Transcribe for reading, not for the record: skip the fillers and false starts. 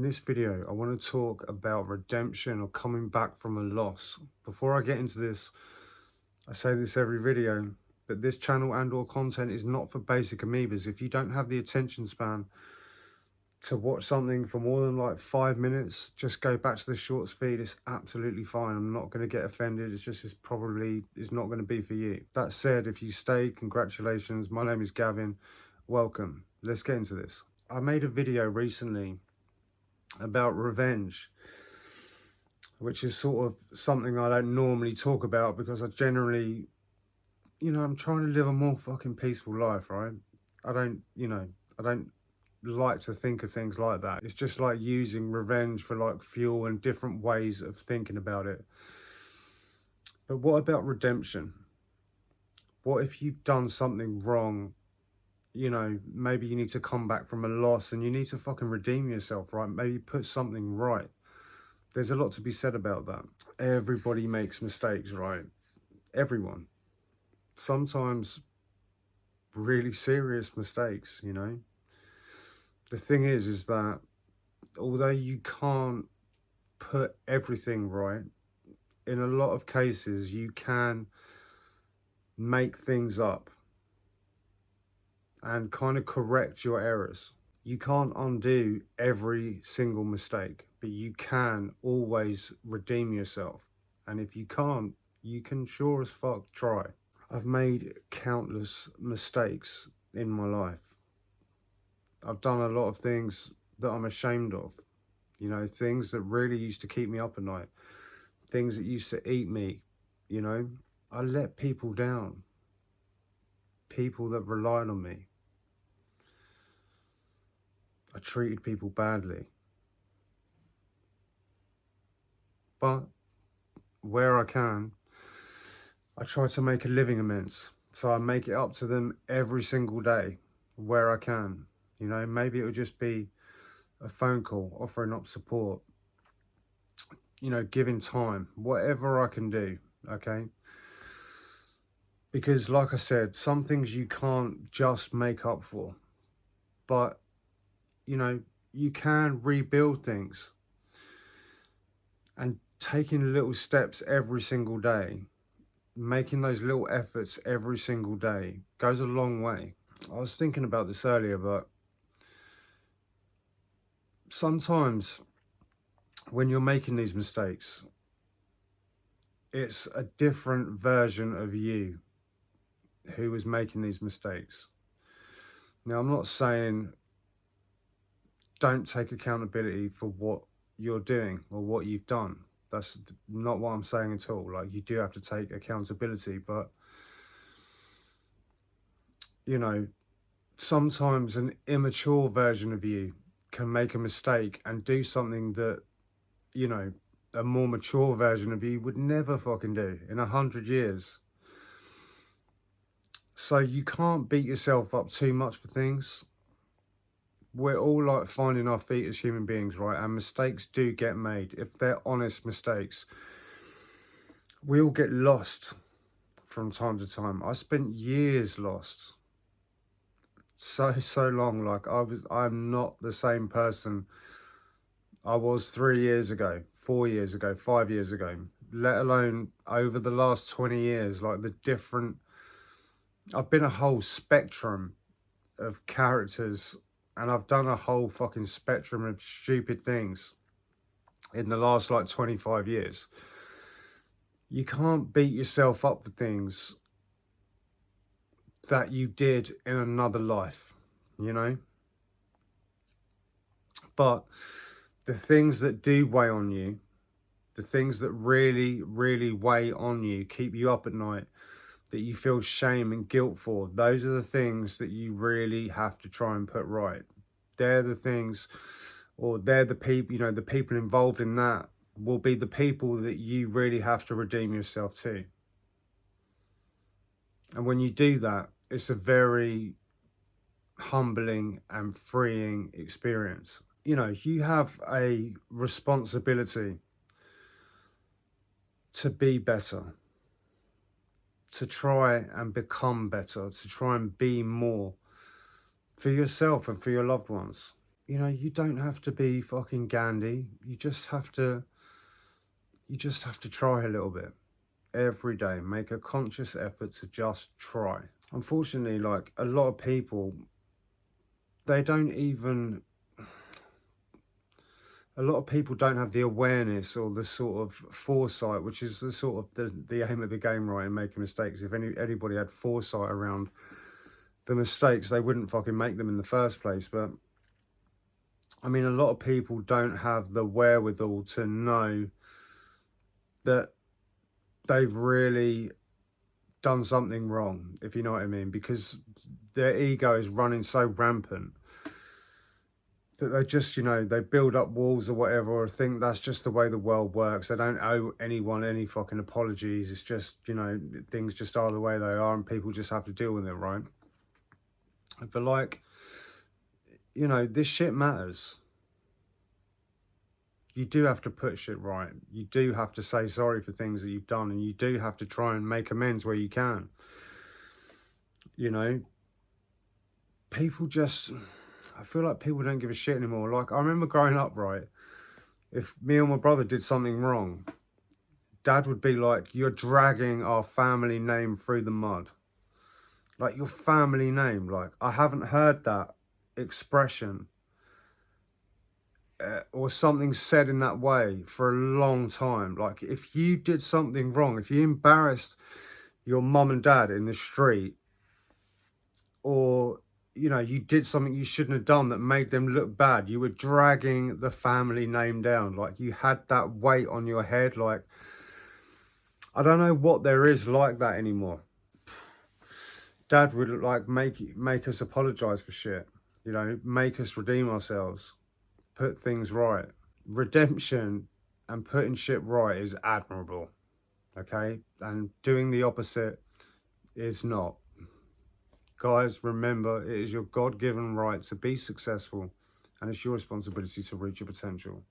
this video, I want to talk about redemption or coming back from a loss. Before I get into this, I say this every video, but this channel and or content is not for basic amoebas. If you don't have the attention span to watch something for more than like 5 minutes, just go back to the shorts feed. It's absolutely fine. I'm not going to get offended. It's probably not going to be for you. That said, if you stay, congratulations. My name is Gavin. Welcome. Let's get into this. I made a video recently about revenge, which is sort of something I don't normally talk about because I generally, I'm trying to live a more fucking peaceful life, right? I don't like to think of things like that. It's just like using revenge for like fuel and different ways of thinking about it. But what about redemption? What if you've done something wrong? Maybe you need to come back from a loss and you need to fucking redeem yourself, right? Maybe put something right. There's a lot to be said about that. Everybody makes mistakes, right? Everyone. Sometimes really serious mistakes, The thing is that although you can't put everything right, in a lot of cases you can make things up and kind of correct your errors. You can't undo every single mistake, but you can always redeem yourself. And if you can't, you can sure as fuck try. I've made countless mistakes in my life. I've done a lot of things that I'm ashamed of. Things that really used to keep me up at night. Things that used to eat me, I let people down. People that relied on me. I treated people badly. But where I can, I try to make a living amends. So I make it up to them every single day where I can. Maybe it would just be a phone call, offering up support, giving time, whatever I can do, okay? Because like I said, some things you can't just make up for, but you can rebuild things. And taking little steps every single day, making those little efforts every single day goes a long way. I was thinking about this earlier, but sometimes when you're making these mistakes, it's a different version of you who was making these mistakes. Now, I'm not saying don't take accountability for what you're doing or what you've done. That's not what I'm saying at all. Like, you do have to take accountability, but sometimes an immature version of you can make a mistake and do something that, a more mature version of you would never fucking do in 100 years. So you can't beat yourself up too much for things. We're all like finding our feet as human beings, right? And mistakes do get made. If they're honest mistakes, we all get lost from time to time. I spent years lost. So long. Like I'm not the same person I was 3 years ago, 4 years ago, 5 years ago, let alone over the last 20 years. Like I've been a whole spectrum of characters, and I've done a whole fucking spectrum of stupid things in the last like 25 years. You can't beat yourself up for things that you did in another life, But the things that do weigh on you, the things that really, really weigh on you, keep you up at night, that you feel shame and guilt for, those are the things that you really have to try and put right. They're the things, or they're the people, the people involved in that will be the people that you really have to redeem yourself to. And when you do that, it's a very humbling and freeing experience. You have a responsibility to be better, to try and become better, to try and be more for yourself and for your loved ones. you know, you don't have to be fucking Gandhi. You just have to try a little bit every day. Make a conscious effort to just try. Unfortunately, like a lot of people, they don't even, a lot of people don't have the awareness or the sort of foresight, which is the sort of the aim of the game, right, in making mistakes. If anybody had foresight around the mistakes, they wouldn't fucking make them in the first place. But I mean, a lot of people don't have the wherewithal to know that they've really done something wrong, if you know what I mean, because their ego is running so rampant that they just, you know, they build up walls or whatever, or think that's just the way the world works. They don't owe anyone any fucking apologies. It's just, you know, things just are the way they are and people just have to deal with it, right? But like, you know, this shit matters. You do have to put shit right. You do have to say sorry for things that you've done, and you do have to try and make amends where you can. You know, people just, I feel like people don't give a shit anymore. Like, I remember growing up, right? If me or my brother did something wrong, Dad would be like, "You're dragging our family name through the mud." Like, your family name. Like, I haven't heard that expression or something said in that way for a long time. Like, if you did something wrong, if you embarrassed your mum and dad in the street, or you know, you did something you shouldn't have done that made them look bad, you were dragging the family name down. Like, you had that weight on your head. Like, I don't know what there is like that anymore. Dad would like make us apologize for shit, you know, make us redeem ourselves, put things right. Redemption and putting shit right is admirable, okay? And doing the opposite is not. Guys, remember, it is your God-given right to be successful, and it's your responsibility to reach your potential.